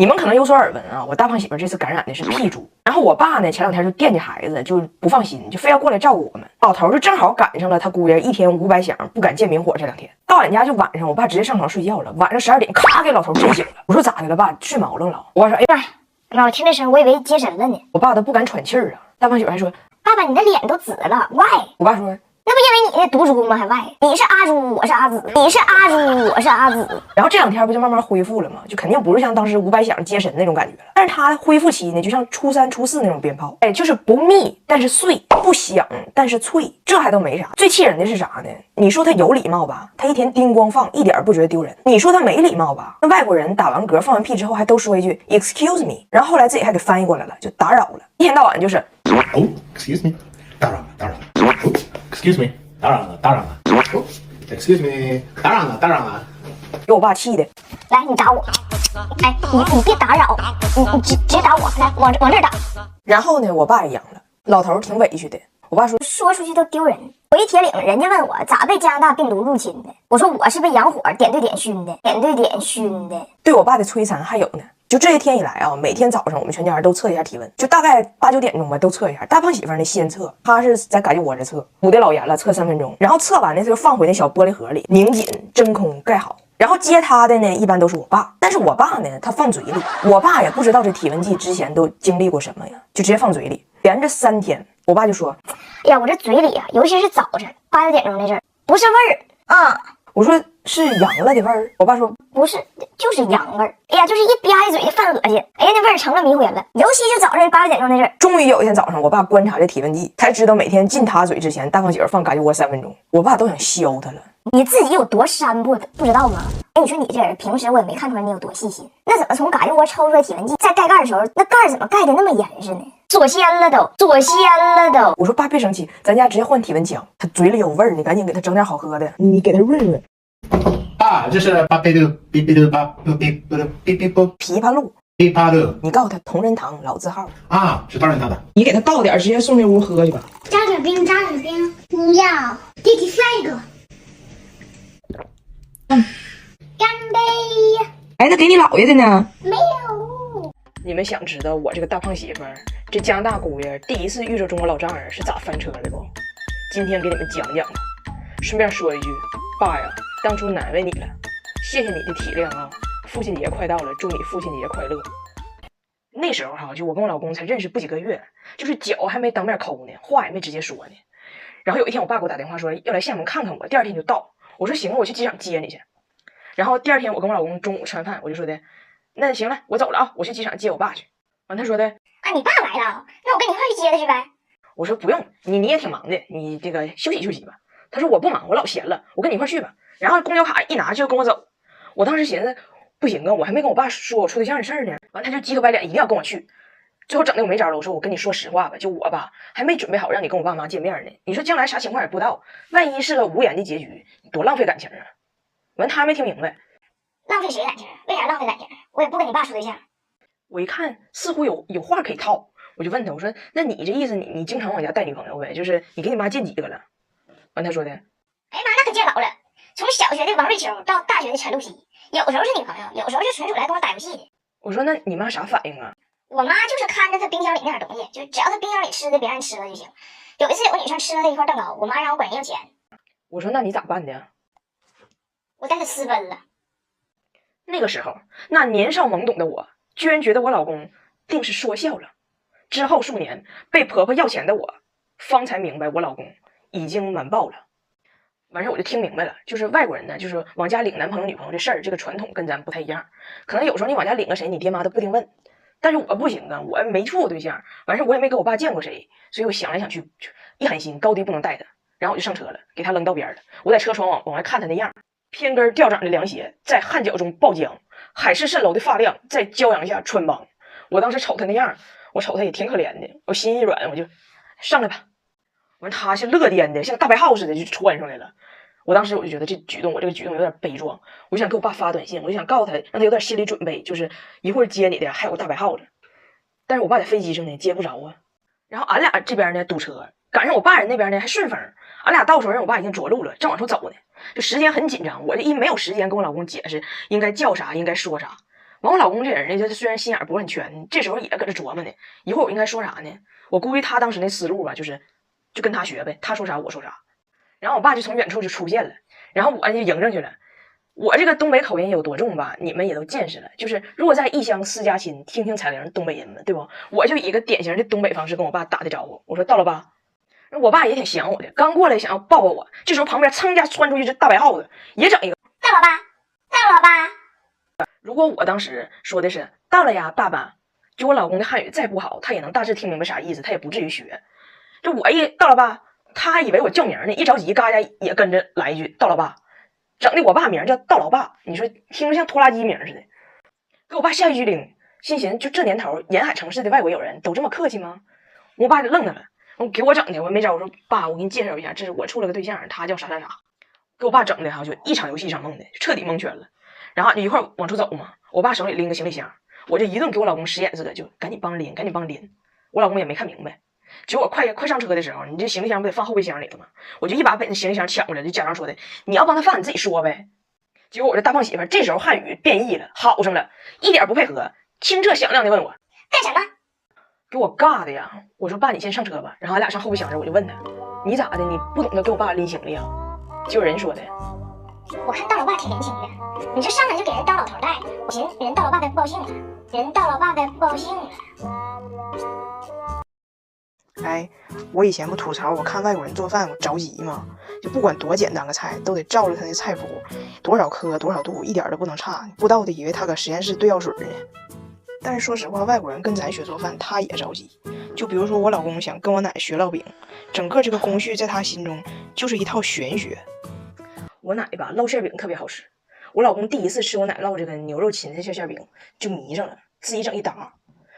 你们可能有所耳闻啊，我大胖媳妇这次感染的是屁猪，然后我爸呢前两天就惦记孩子，就不放心，就非要过来照顾我们。老头就正好赶上了他姑爷一天500响不敢见明火这2天，到俺家就晚上，我爸直接上床睡觉了，晚上12点咔给老头震醒了。我说咋的了爸？睡毛愣了。我爸说哎呀，妈，我听这声我以为接神了呢。我爸都不敢喘气儿啊。大胖媳妇还说爸爸你的脸都紫了 ，why？ 我爸说。那不因为你毒猪吗？还外，你是阿猪，我是阿紫，你是阿猪，我是阿紫。然后这2天不就慢慢恢复了吗？就肯定不是像当时500响接神那种感觉了。但是它恢复期呢，就像初3、初4那种鞭炮，哎，就是不密但是碎，不响但是脆，这还都没啥。最气人的是啥呢？你说他有礼貌吧，他一天叮咣放，一点不觉得丢人；你说他没礼貌吧，那外国人打完嗝放完屁之后还都说一句 excuse me， 然后后来自己还给翻译过来了，就打扰了，一天到晚就是哦 excuse me， 打扰了，打扰了，哦 excuse me。打扰了，打扰了。Excuse me， 打扰了，打扰了。给我爸气的。来，你打我。哎，你别打扰，你直接打我，来往这打。然后呢，我爸也阳了，老头挺委屈的。我爸说出去都丢人。我一铁岭，人家问我咋被加拿大病毒入侵的，我说我是被洋火点对点熏的，点对点熏的。对我爸的摧残还有呢。就这些天以来啊，每天早上我们全家人都测一下体温，就大概8、9点钟吧，都测一下。大胖媳妇呢先测，她是在嘎吱窝这测，捂得老严了，测3分钟，然后测完呢就放回那小玻璃盒里，拧紧，真空盖好。然后接她的呢一般都是我爸，但是我爸呢他放嘴里，我爸也不知道这体温计之前都经历过什么呀，就直接放嘴里，连着3天。我爸就说：“哎呀，我这嘴里啊，尤其是早晨8、9点钟那阵儿，不是味儿啊。”我说是阳了的味儿。我爸说不是，就是羊味儿。哎呀，就是一吧一嘴犯恶心。哎呀，那味儿成了迷魂了。尤其是早上8、9点钟那阵儿。终于有一天早上，我爸观察这体温计，才知道每天进他嘴之前，大胖媳妇放嘎吱窝3分钟。我爸都想削他了。你自己有多山不知道吗？哎，你说你这人平时我也没看出来你有多细心，那怎么从嘎吱窝抽出来体温计，在盖盖的时候，那盖儿怎么盖的那么严实呢？锁鲜了都，锁鲜了都。我说爸别生气，咱家直接换体温枪。他嘴里有味儿，你赶紧给他整点好喝的，你给他润润。爸，这是巴贝的哔哔的巴哔哔的哔哔啵枇杷露，枇杷的。你告诉他同仁堂老字号啊，是当然他的。你给他倒点，直接送进屋喝去吧。加点冰，加点冰，不要，弟弟下一个。干杯！哎，那给你姥爷的呢？没有。你们想知道我这个大胖媳妇儿，这加拿大姑爷第一次遇着中国老丈人是咋翻车的不？今天给你们讲讲吧。顺便说一句，爸呀，当初难为你了，谢谢你的体谅啊！父亲节快到了，祝你父亲节快乐。那时候哈，就我跟我老公才认识不几个月，就是脚还没当面抠呢，话也没直接说呢。然后有一天，我爸给我打电话说要来厦门看看我，第2天就到。我说行，我去机场接你去。然后第2天，我跟我老公中午吃完饭，我就说的，那行了，我走了啊，我去机场接我爸去。完他说的，啊，你爸来了，那我跟你一块去接他去呗。我说不用，你也挺忙的，你这个休息休息吧。他说我不忙，我老闲了，我跟你一块去吧。然后公交卡一拿就跟我走。我当时寻思不行啊，我还没跟我爸说我处对象的事儿呢。完他就急头白脸一定要跟我去。最后整的我没招了，我说我跟你说实话吧，就我吧还没准备好让你跟我爸妈见面呢。你说将来啥情况也不知道，万一是个无言的结局，多浪费感情啊。完他没听明白，浪费谁感情？为啥浪费感情？我也不跟你爸处对象。我一看似乎有话可以套，我就问他，我说那你这意思你经常往家带女朋友呗，就是你给你妈见几个了？完他说的，哎呀妈，那可见老了，从小学的王瑞秋到大学的陈露西，有时候是女朋友，有时候就纯属来跟我打游戏的。我说那你妈啥反应啊？我妈就是看着她冰箱里那点东西，就只要她冰箱里吃的别人吃了就行。有一次有个女生吃了她一块蛋糕，我妈让我管人要钱。我说那你咋办的？我带她私奔了。那个时候，那年少懵懂的我，居然觉得我老公定是说笑了。之后数年被婆婆要钱的我，方才明白我老公已经瞒报了。完事我就听明白了，就是外国人呢，就是往家领男朋友女朋友这事儿，这个传统跟咱不太一样。可能有时候你往家领个谁，你爹妈都不一定问。但是我不行啊，我没处过对象，完事我也没跟我爸见过谁，所以我想来想去，一狠心高低不能带他，然后我就上车了，给他扔道边了。我在车窗往外看他那样，偏跟吊掌的凉鞋在汗脚中爆浆，海市蜃楼的发量在骄阳下穿帮。我当时瞅他那样，我瞅他也挺可怜的，我心一软，我就上来吧。完他是乐颠的，像大白号似的就窜上来了。我当时我就觉得这个举动有点悲壮，我就想给我爸发短信，我就想告诉他，让他有点心理准备，就是一会儿接你的还有大白号子。但是我爸在飞机上呢，接不着啊。然后俺俩这边呢堵车，赶上我爸人那边呢还顺风，俺俩到时候人我爸已经着陆了，正往出走呢，就时间很紧张，我这一没有时间跟我老公解释应该叫啥应该说啥。完，我老公这人呢，他虽然心眼不是很全，这时候也搁这琢磨呢。一会儿我应该说啥呢？我估计他当时那思路吧，就跟他学呗，他说啥我说啥。然后我爸就从远处就出现了，然后我就迎上去了。我这个东北口音有多重吧，你们也都见识了。就是如果在异乡思家亲，听听彩铃东北人嘛，对不？我就以一个典型的东北方式跟我爸打的招呼，我说到了爸。我爸也挺想我的，刚过来想要抱抱我，这时候旁边噌一下窜出一只大白耗子，也整一个到老爸，到老爸。如果我当时说的是到了呀，爸爸，就我老公的汉语再不好，他也能大致听明白啥意思，他也不至于学。就我一到了爸，他还以为我叫名呢，一着急嘎家也跟着来一句到了爸，整的我爸名叫到老爸，你说听着像拖拉机名似的，给我爸吓一激灵，心寻就这年头，沿海城市的外国友人都这么客气吗？我爸就愣着了，给我整的我没招，我说爸，我给你介绍一下，这是我处了个对象，他叫啥啥啥，给我爸整的哈，就一场游戏一场梦的，彻底蒙圈了。然后就一块往出走嘛，我爸手里拎个行李箱，我就一顿给我老公使眼色的，就赶紧帮拎，赶紧帮拎。我老公也没看明白，结果快上车的时候，你这行李箱不得放后备箱里头吗？我就一把把那行李箱抢过来，就假装说的你要帮他放，你自己说呗。结果我这大胖媳妇这时候汉语变异了，好上了，一点不配合，清澈响亮的问我干什么？给我尬的呀！我说爸，你先上车吧。然后俺俩上后备箱时，我就问他，你咋的？你不懂得给我爸拎行李啊？结果人说的，我看大老爸挺年轻的，你这上来就给人当老头带，我寻思人大老爸该不高兴了，人大老爸该不高兴了。哎，我以前不吐槽我看外国人做饭我着急吗？就不管多简单个菜，都得照着他那菜谱，多少克多少度，一点都不能差。不知道的以为他搁实验室兑药水呢。但是说实话，外国人跟咱学做饭，他也着急。就比如说我老公想跟我奶学烙饼，整个这个工序在他心中就是一套玄学。我奶吧烙馅饼特别好吃，我老公第一次吃我奶烙这个牛肉芹菜馅饼就迷上了，自己整一打。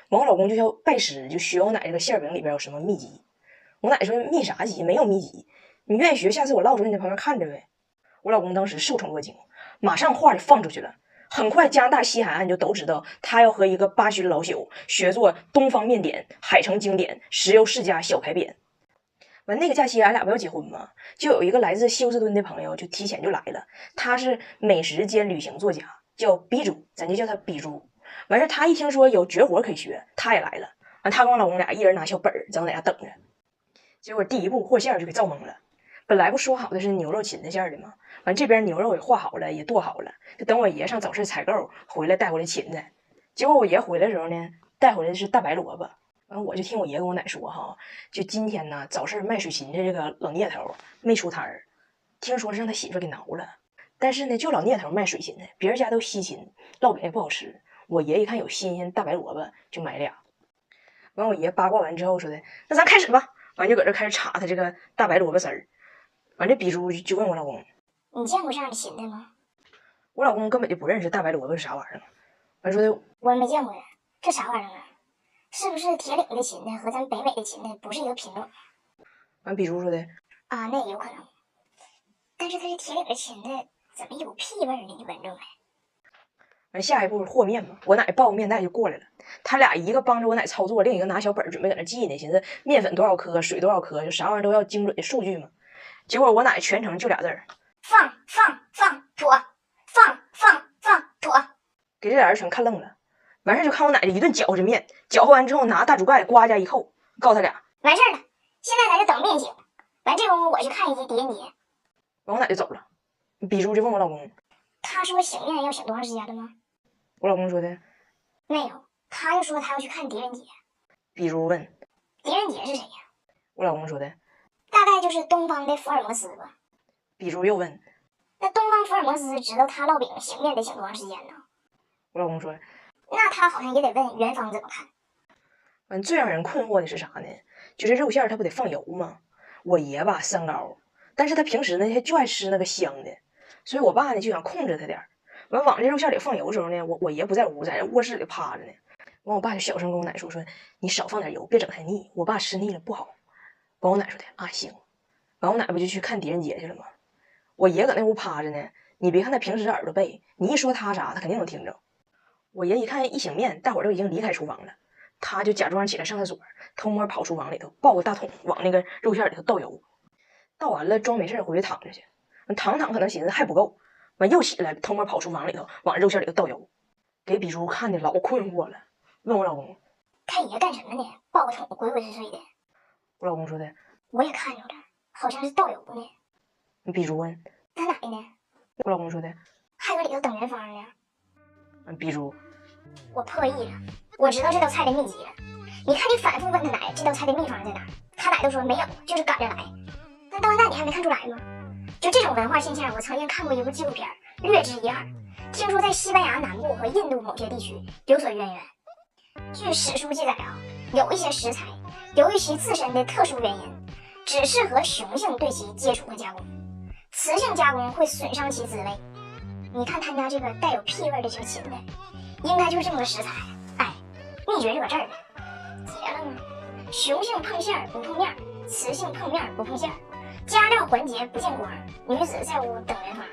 完我老公就要拜师，就学我奶这个馅饼里边有什么秘籍。我奶说秘啥籍？没有秘籍，你愿意学，下次我烙出来你在旁边看着呗。我老公当时受宠若惊，马上话就放出去了。很快加拿大西海岸就都知道他要和一个巴西的老朽学做东方面点、海城经典、石油世家小排扁。完那个假期俺俩不要结婚吗？就有一个来自休斯敦的朋友就提前就来了，他是美食兼旅行作家，叫逼猪，咱就叫他逼猪。完事他一听说有绝活可以学，他也来了。完他跟我老公俩一人拿小本儿在我在家等着。结果第一步和馅就给造懵了，本来不说好的是牛肉芹菜馅的吗？完这边牛肉也和好了，也剁好了，就等我爷上早市采购回来带回来芹菜。结果我爷回来的时候呢，带回来的是大白萝卜。完我就听我爷跟我奶说哈，就今天呢早市卖水芹菜这个老聂头没出摊儿，听说是让他媳妇给挠了。但是呢，就老聂头卖水芹菜，别人家都西芹，烙饼也不好吃。我爷一看有新鲜大白萝卜，就买俩。完我爷八卦完之后说的，那咱开始吧。完就搁这开始插他这个大白萝卜丝儿。完这比猪就问我老公，你见过这样的芹菜吗？我老公根本就不认识大白萝卜是啥玩意儿。完说的我也没见过呀，这啥玩意儿啊？是不是铁岭的芹菜和咱北美的芹菜不是一个品种？完比猪说的啊，那也有可能。但是它是铁岭的芹菜，怎么有屁味呢？你闻着没？完下一步是和面嘛，我奶抱个面袋就过来了，他俩一个帮着我奶操作，另一个拿小本准备搁那记呢，寻思面粉多少克，水多少克，就啥玩意儿都要精准的数据嘛。结果我奶全程就俩字儿，放妥，放妥，给这俩人全看愣了。完事就看我奶这一顿搅和这面，搅和完之后拿大竹盖呱家一扣，告诉他俩完事儿了，现在咱就等面醒。完这功夫我去看一集狄仁杰。完我奶就走了。比猪就问我老公，他说醒面要醒多长时间了吗？我老公说的没有，他就说他要去看狄仁杰。比猪问狄仁杰是谁呀？我老公说的大概就是东方的福尔摩斯吧。比猪又问那东方福尔摩斯知道他烙饼醒面得醒多长时间呢？我老公说那他好像也得问元芳怎么看。完最让人困惑的是啥呢？就是肉馅它不得放油吗？我爷吧三高，但是他平时呢他就爱吃那个香的，所以我爸呢就想控制他点。完往这肉馅里放油的时候呢，我爷不在屋，在卧室里趴着呢。完我爸就小声跟我奶说你少放点油，别整太腻，我爸吃腻了不好。完我奶说的啊行。完我奶不就去看狄仁杰去了吗？我爷搁那屋趴着呢，你别看他平时耳朵背，你一说他啥他肯定能听着。我爷一看一醒面，大伙都已经离开厨房了，他就假装起来上厕所，偷摸跑厨房里头抱个大桶往那个肉馅里头倒油，倒完了装没事回去躺着去，躺可能寻思还不够，完又起来偷摸跑厨房里头往肉馅里头倒油，给比如看的老困惑了，问我老公看爷干什么呢？抱个宠物鬼鬼祟祟的。我老公说的，我也看着了，好像是道友呢。比如问他奶呢？我老公说的，还搁里头等人方呢。比如我破译了，我知道这道菜的秘籍了。你看你反复问他奶这道菜的秘方在哪儿，他奶都说没有，就是赶着来。但到现在你还没看出来吗？就这种文化现象，我曾经看过一部纪录片，略知一二。听说在西班牙南部和印度某些地区有所渊源。据史书记载啊，有一些食材由于其自身的特殊原因，只适合雄性对其接触和加工，雌性加工会损伤其滋味。你看他家这个带有屁味的这个芹菜，应该就是这么个食材。哎，秘诀就搁这儿呢，结了吗？雄性碰馅不碰面，雌性碰面不碰馅，加料环节不见光，女子在屋等人发。